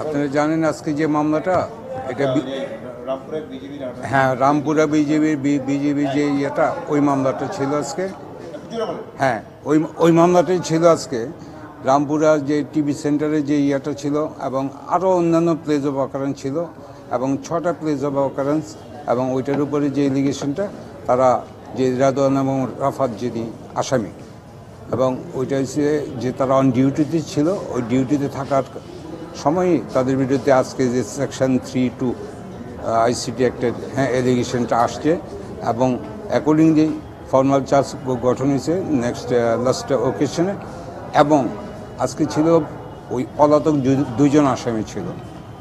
আপনারা জানেন আজকে যে মামলাটা এটা হ্যাঁ রামপুরা বিজেপির যে ইয়েটা ওই মামলাটা ছিল আজকে। হ্যাঁ ওই মামলাটাই ছিল আজকে। রামপুরা যে টিভি সেন্টারে যে ইয়েটা ছিল এবং আরও অন্যান্য প্লেস অফ অকারেন্স ছিল এবং 6টা প্লেস অফ অকারেন্স এবং ওইটার উপরে যে এলিগেশনটা তারা যে রাদওয়ান এবং রাফাত যিনি আসামি এবং ওইটা হচ্ছে যে তারা অন ডিউটিতে ছিল, ওই ডিউটিতে থাকার সময়ই তাদের বিরুদ্ধে আজকে যে সেকশন 3(2) আইসিটি অ্যাক্টের এলিগেশনটা আসছে এবং অ্যাকর্ডিংলি ফর্মাল চার্জ গঠন হয়েছে লাস্ট ওকেশনে। এবং আজকে ছিল ওই পলাতক দুজন আসামি ছিল।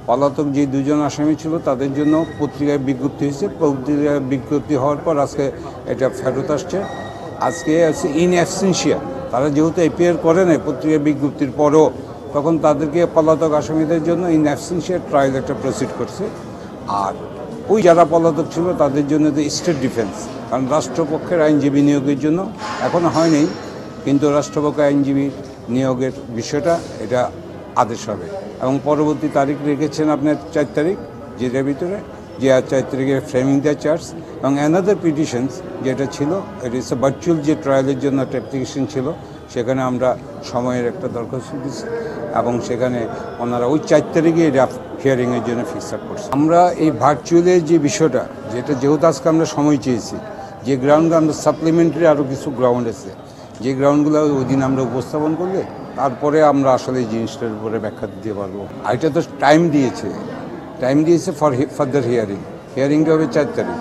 পলাতক যে দুজন আসামি ছিল তাদের জন্য পত্রিকায় বিজ্ঞপ্তি হয়েছে। পত্রিকায় বিজ্ঞপ্তি হওয়ার পর আজকে এটা ফেরত আসছে। আজকে আছে ইন অ্যাবসেন্সিয়া, তারা যেহেতু এপিয়ার করে নাই পত্রিকা বিজ্ঞপ্তির পরও, তখন তাদেরকে পলাতক আসামিদের জন্য ইন অ্যাবসেন্সিয়া ট্রায়াল একটা প্রসিড করছে। আর ওই যারা পলাতক ছিল তাদের জন্য তো স্টেট ডিফেন্স, কারণ রাষ্ট্রপক্ষের আইনজীবী নিয়োগের জন্য এখনও হয়নি, কিন্তু রাষ্ট্রপক্ষের আইনজীবী নিয়োগের বিষয়টা এটা আদেশ হবে এবং পরবর্তী তারিখ রেখেছেন আপনার 4 তারিখ, যেটার ভিতরে যে 4 তারিখে ফ্রেমিং দ্য চার্জ এবং অ্যানাদার পিটিশনস যেটা ছিল এটা হচ্ছে ভার্চুয়াল যে ট্রায়ালের জন্য একটা অ্যাপ্লিকেশন ছিল, সেখানে আমরা সময়ের একটা দরখাস্ত দিচ্ছি এবং সেখানে ওনারা ওই 4 তারিখে হিয়ারিংয়ের জন্য ফিক্স আপ করছে। আমরা এই ভার্চুয়ালের যে বিষয়টা, যেটা যেহেতু আজকে আমরা সময় চেয়েছি, যে গ্রাউন্ডে আমরা সাপ্লিমেন্টারি আরও কিছু গ্রাউন্ড আছে, যে গ্রাউন্ডগুলো ওই দিন আমরা উপস্থাপন করলে তারপরে আমরা আসলে এই জিনিসটার উপরে ব্যাখ্যা দিতে পারবো। আর এটা তো টাইম দিয়েছে ফর ফার্দার হিয়ারিংটা হবে 4 তারিখ।